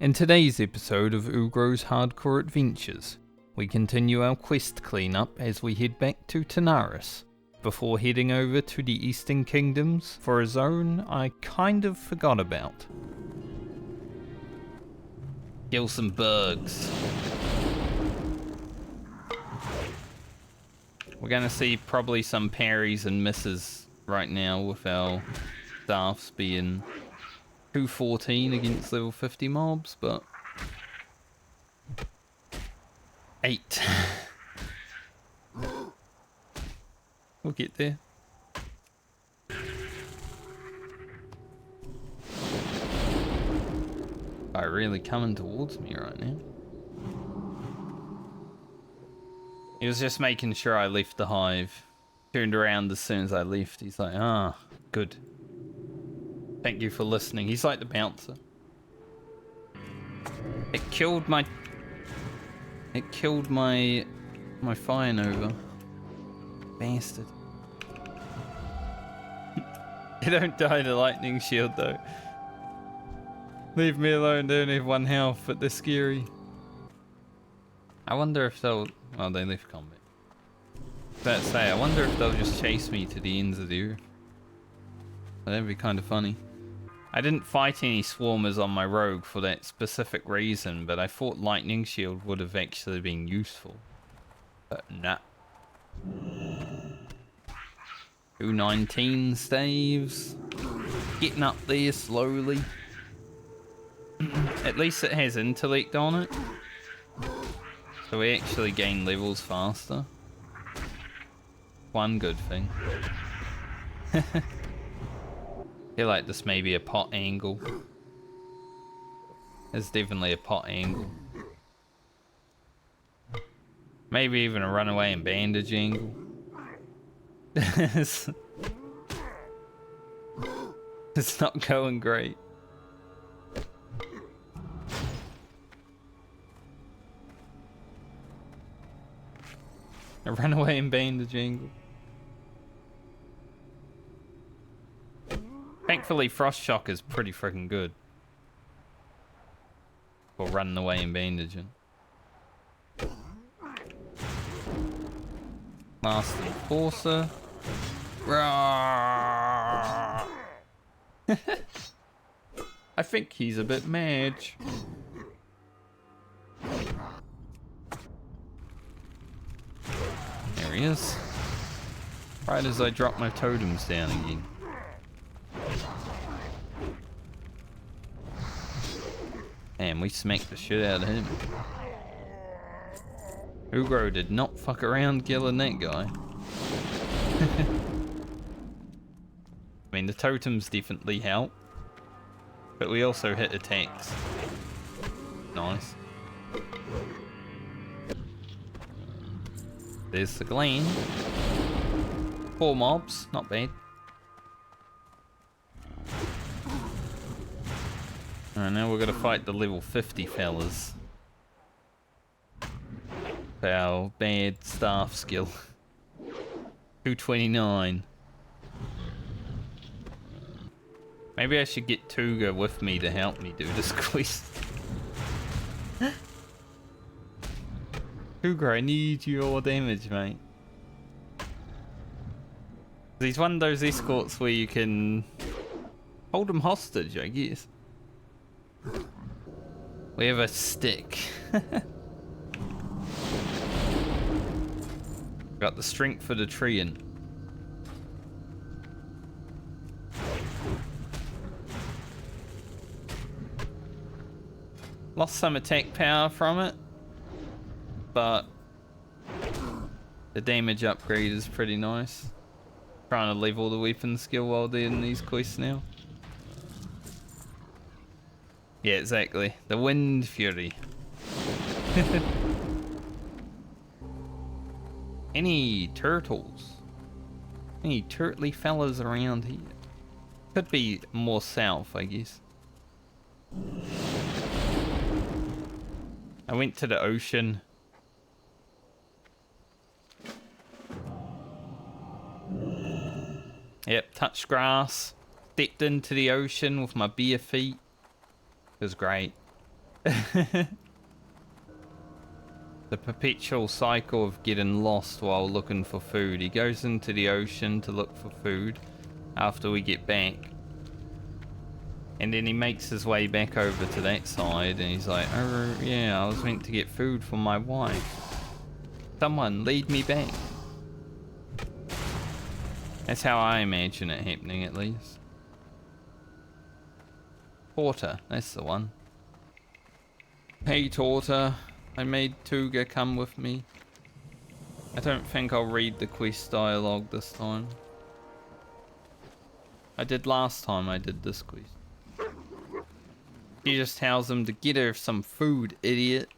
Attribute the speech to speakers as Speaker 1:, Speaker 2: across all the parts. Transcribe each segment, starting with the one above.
Speaker 1: In today's episode of Ugro's Hardcore Adventures, we continue our quest cleanup as we head back to Tanaris, before heading over to the Eastern Kingdoms for a zone I kind of forgot about. Kill some bugs. We're gonna see probably some parries and misses right now with our staffs being 214 against level 50 mobs, but 8. We'll get there. They're really coming towards me right now. He was just making sure I left the hive. Turned around as soon as I left. He's like, ah, good. Thank you for listening. He's like the bouncer. It killed my Fire Nova. Bastard. You don't die to lightning shield though. Leave me alone, they only have 1 health, but they're scary. I wonder if they'll... well, they left combat. Let's say, I wonder if they'll just chase me to the ends of the earth. That'd be kind of funny. I didn't fight any swarmers on my rogue for that specific reason, but I thought lightning shield would have actually been useful. But nah. 219 staves. Getting up there slowly. At least it has intellect on it. So we actually gain levels faster. One good thing. I feel like this may be a pot angle. It's definitely a pot angle. Maybe even a runaway and bandage angle. It's not going great. A runaway and bandage angle. Thankfully, Frost Shock is pretty freaking good for running away and bandaging. Last Enforcer. I think he's a bit mad. There he is. Right as I drop my totems down again. And we smacked the shit out of him. Ugro did not fuck around killing that guy. I mean, the totems definitely help. But we also hit attacks. Nice. There's the glen. 4 mobs, not bad. Alright, now we're gonna fight the level 50 fellas. Our bad staff skill. 229. Maybe I should get Tuga with me to help me do this quest. Ugro, I need your damage, mate. He's one of those escorts where you can hold him hostage, I guess. We have a stick. Got the strength for the treant. Lost some attack power from it, but the damage upgrade is pretty nice. Trying to level the weapon skill while they're in these quests now. Yeah, exactly. The Wind Fury. Any turtles? Any turtly fellas around here? Could be more south, I guess. I went to the ocean. Yep, touched grass. Stepped into the ocean with my bare feet. It was great. The perpetual cycle of getting lost while looking for food. He goes into the ocean to look for food after we get back. And then he makes his way back over to that side and he's like, oh yeah, I was meant to get food for my wife. Someone lead me back. That's how I imagine it happening, at least. Porter, that's the one. Hey Torta, I made Tuga come with me. I don't think I'll read the quest dialogue this time. I did last time I did this quest. She just tells him to get her some food, idiot.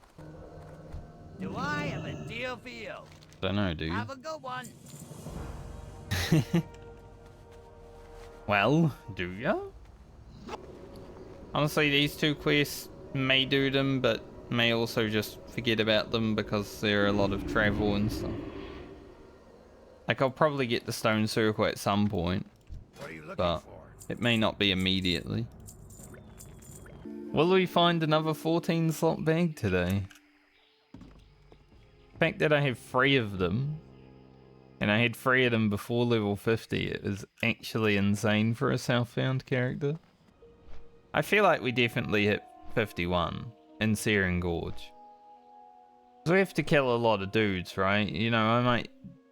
Speaker 2: Do I have a deal for you?
Speaker 1: Don't know, do you?
Speaker 2: Have a good one.
Speaker 1: Well, do ya? Honestly, these two quests may do them, but may also just forget about them because there are a lot of travel and stuff. Like, I'll probably get the stone circle at some point, but it may not be immediately. Will we find another 14 slot bag today? The fact that I have 3 of them, and I had 3 of them before level 50, it is actually insane for a Southbound character. I feel like we definitely hit 51 in Searing Gorge. So we have to kill a lot of dudes, right? You know, I might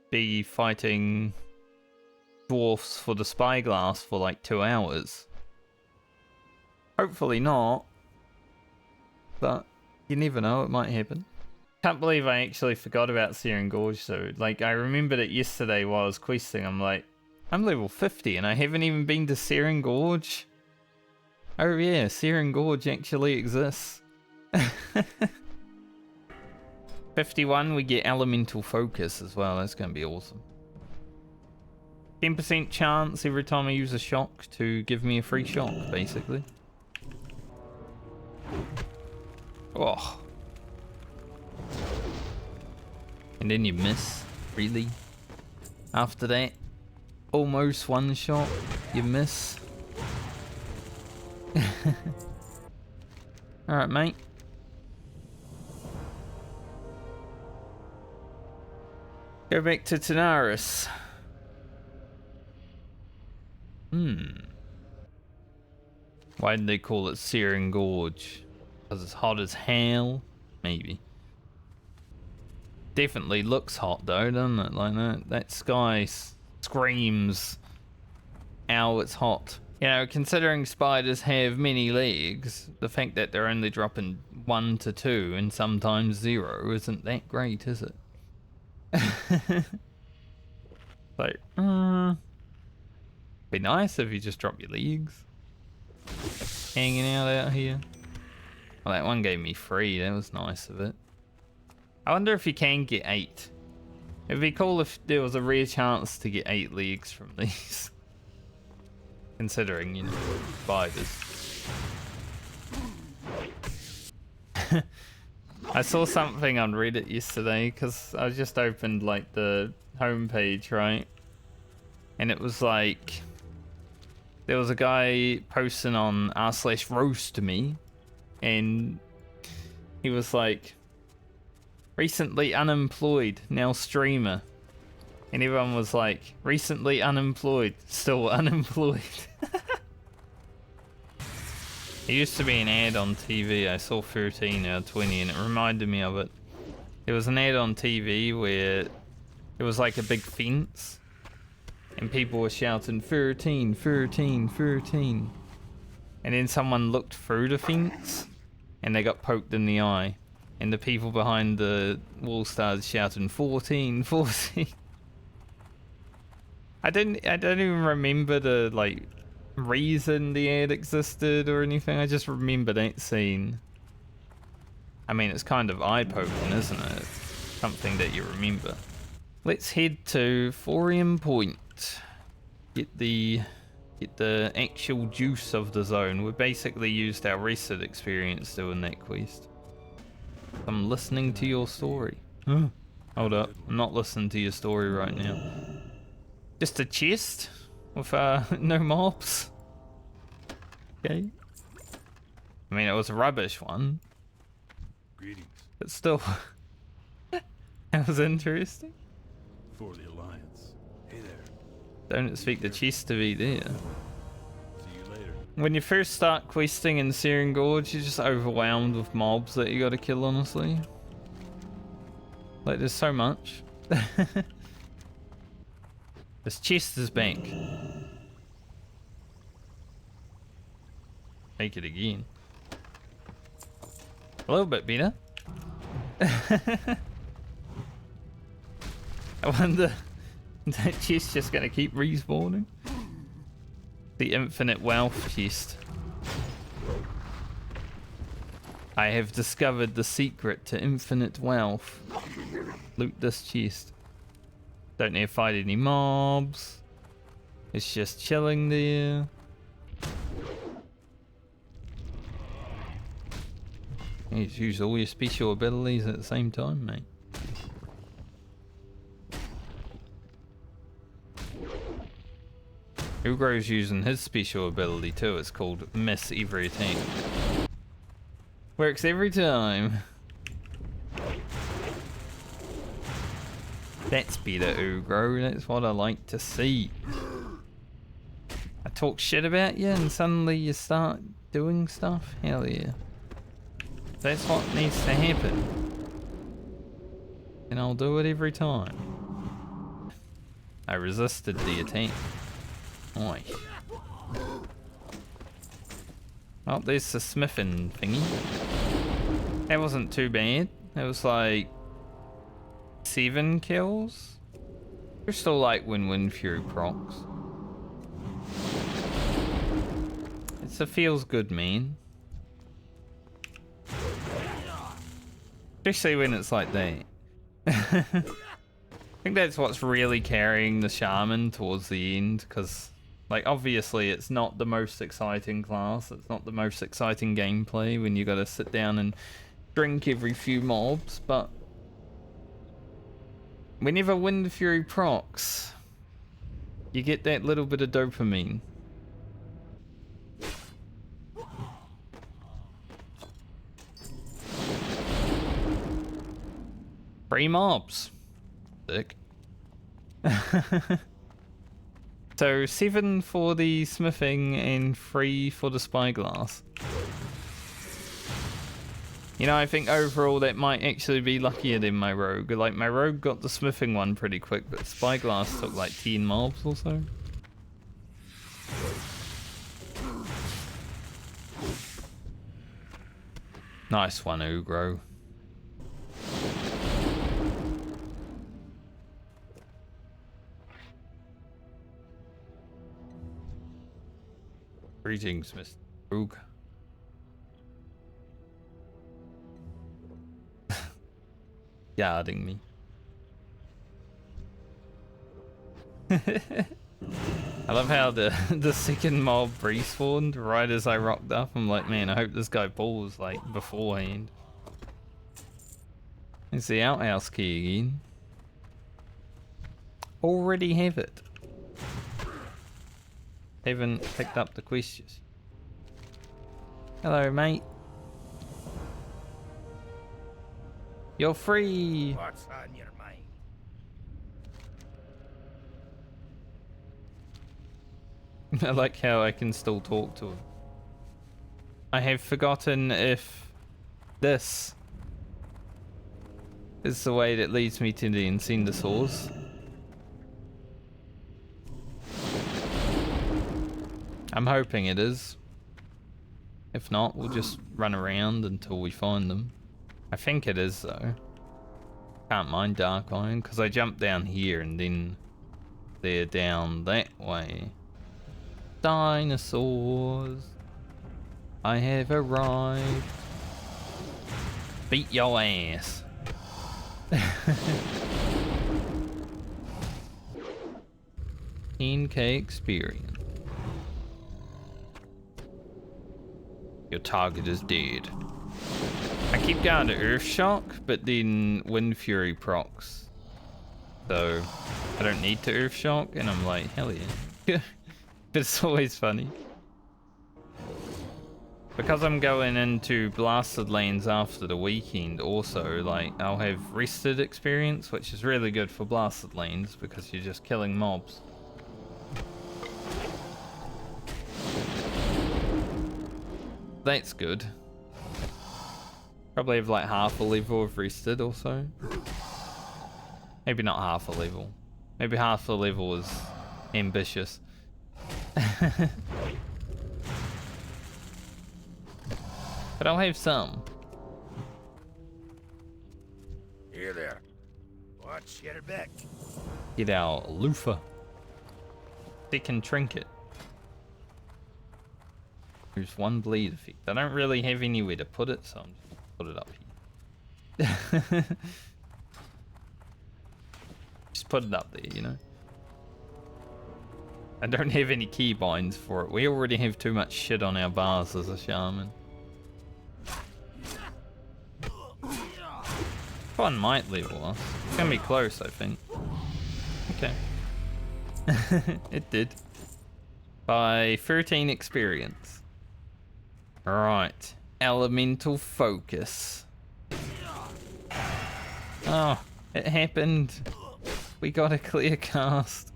Speaker 1: be fighting dwarfs for the spyglass for like 2 hours. Hopefully not. But you never know, it might happen. Can't believe I actually forgot about Searing Gorge though. Like, I remembered it yesterday while I was questing. I'm like, I'm level 50 and I haven't even been to Searing Gorge. Oh yeah, Searing Gorge actually exists. 51, we get Elemental Focus as well. That's going to be awesome. 10% chance every time I use a shock to give me a free shock, basically. Oh. And then you miss, really? After that, almost one shot, you miss. Alright, mate. Go back to Tanaris. Why did they call it Searing Gorge? Because it's hot as hell? Maybe. Definitely looks hot though, doesn't it? Like that sky screams, ow, it's hot. You know, considering spiders have many legs, the fact that they're only dropping 1 to 2 and sometimes 0 isn't that great, is it? Like, be nice if you just drop your legs. Hanging out here. Well, that one gave me 3, that was nice of it. I wonder if you can get 8. It'd be cool if there was a rare chance to get 8 legs from these. Considering, you know, spiders. I saw something on Reddit yesterday because I just opened like the homepage, right? And it was like there was a guy posting on r/roast me, and he was like, recently unemployed, now streamer. And everyone was like, recently unemployed, still unemployed. It used to be an ad on TV. I saw 13 out of 20 and it reminded me of it. There was an ad on TV where it was like a big fence and people were shouting 13, 13, 13. And then someone looked through the fence and they got poked in the eye. And the people behind the wall started shouting 14, 14. I don't even remember the like reason the ad existed or anything. I just remember that scene. I mean, it's kind of eye-poking, isn't it? Something that you remember. Let's head to Thorium Point. Get the actual juice of the zone. We basically used our reset experience doing that quest. I'm listening to your story. Hold up, I'm not listening to your story right now. Just a chest with no mobs. Okay. I mean, it was a rubbish one,
Speaker 3: Greetings.
Speaker 1: But still, that was interesting.
Speaker 3: For the Alliance. Hey there.
Speaker 1: Don't expect the chest to be there.
Speaker 3: See you later.
Speaker 1: When you first start questing in Searing Gorge, you're just overwhelmed with mobs that you gotta kill, honestly. Like, there's so much. This chest is back. Make it again. A little bit better. I wonder, that chest just gonna keep respawning? The infinite wealth chest. I have discovered the secret to infinite wealth. Loot this chest. Don't need to fight any mobs. It's just chilling there. You just use all your special abilities at the same time, mate. Ugro's using his special ability too. It's called Miss Every Attack. Works every time. That's better, Ugro. That's what I like to see. I talk shit about you and suddenly you start doing stuff? Hell yeah. That's what needs to happen. And I'll do it every time. I resisted the attack. Oi. Oh, there's the smithing thingy. That wasn't too bad. It was like 7 kills. You're still like when Wind Fury procs. It's a feels good, man. Especially when it's like that. I think that's what's really carrying the shaman towards the end, because like obviously it's not the most exciting class, it's not the most exciting gameplay when you gotta sit down and drink every few mobs, but whenever Wind Fury procs, you get that little bit of dopamine. Free mobs. Sick. So 7 for the smithing and 3 for the spyglass. You know, I think overall that might actually be luckier than my rogue. Like, my rogue got the smithing one pretty quick, but spyglass took like 10 mobs or so. Nice one, Ugro. Greetings, Mr. Rogue. Guarding me. I love how the second mob respawned right as I rocked up. I'm like, man, I hope this guy pulls like beforehand. It's the outhouse key again. Already have it. Haven't picked up the questions. Hello, mate. You're free.
Speaker 2: What's on your mind?
Speaker 1: I like how I can still talk to him. I have forgotten if this is the way that leads me to the Encender source. I'm hoping it is. If not, we'll just run around until we find them. I think it is though. Can't mind Dark Iron because I jumped down here and then they're down that way. Dinosaurs, I have arrived. Beat your ass. 10k experience. Your target is dead. I keep going to Earth Shock, but then Wind Fury procs. So I don't need to Earth Shock, and I'm like, hell yeah. But it's always funny. Because I'm going into blasted lanes after the weekend also, like, I'll have rested experience, which is really good for blasted lanes because you're just killing mobs. That's good. Probably have like half a level of rested also. Maybe not half a level. Maybe half a level is ambitious. But I'll have some.
Speaker 2: Here there. Watch, get her back.
Speaker 1: Get our loofah. Second trinket. There's one bleed effect. I don't really have anywhere to put it, so I'm just gonna put it up here. Just put it up there, you know. I don't have any keybinds for it. We already have too much shit on our bars as a shaman. One might level us. It's gonna be close, I think. Okay. It did. By 13 experience. Alright. Elemental focus. Oh, it happened. We got a clear cast.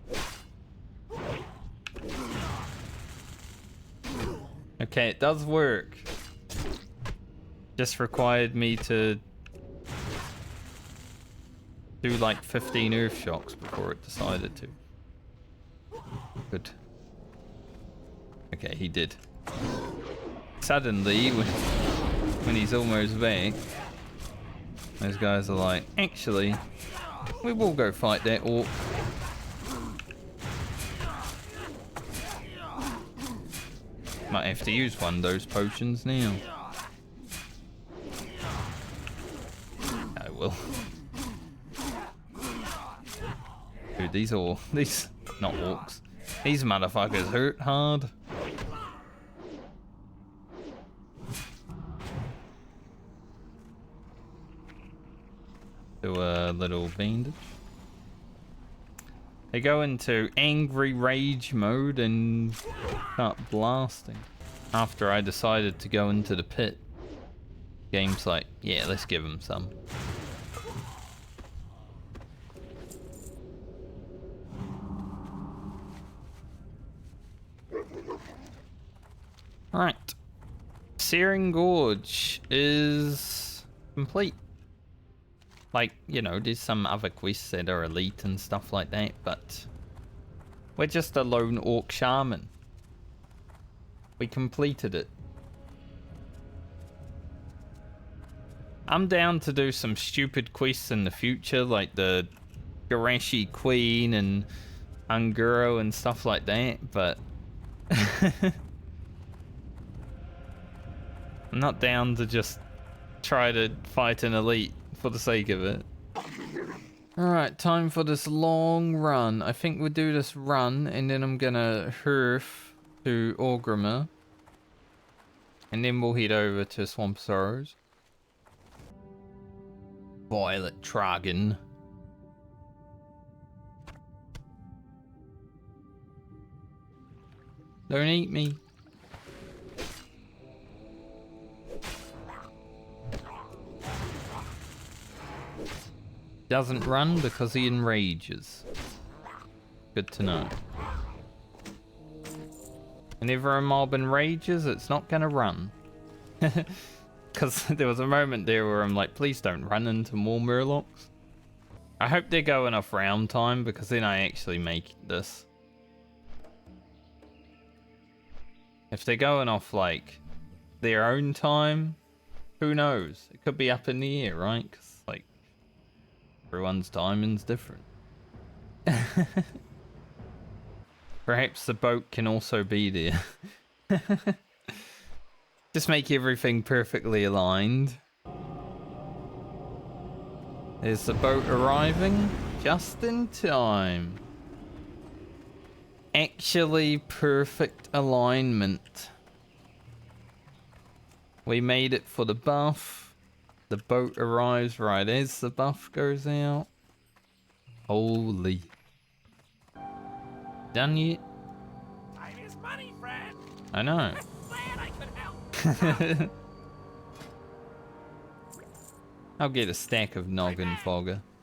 Speaker 1: Okay, it does work. Just required me to do like 15 earth shocks before it decided to. Good. Okay, he did. Suddenly, when he's almost back, those guys are like, actually, we will go fight that orc. Might have to use one of those potions now. I will. Dude, these not orcs. These motherfuckers hurt hard. Do a little bandage. They go into angry rage mode and start blasting. After I decided to go into the pit, game's like, yeah, let's give them some. Alright. Searing Gorge is complete. Like, you know, there's some other quests that are elite and stuff like that, but we're just a lone orc shaman. We completed it. I'm down to do some stupid quests in the future, like the Garashi Queen and Ugro and stuff like that, but I'm not down to just try to fight an elite for the sake of it. Alright, time for this long run. I think we'll do this run and then I'm gonna hurf to Ugro. And then we'll head over to Swamp Sorrows. Violet Dragon. Don't eat me. Doesn't run because he enrages. Good to know. Whenever a mob enrages, it's not gonna run. Because there was a moment there where I'm like, please don't run into more murlocs. I hope they're going off round time because then I actually make this. If they're going off like their own time, who knows? It could be up in the air, right? Because like everyone's timing's different. Perhaps the boat can also be there. Just make everything perfectly aligned. There's the boat arriving just in time. Actually perfect alignment. We made it for the buff. The boat arrives right as the buff goes out. Holy. Done yet?
Speaker 2: Time is money, friend.
Speaker 1: I know.
Speaker 2: Glad I could help.
Speaker 1: I'll get a stack of noggin fogger.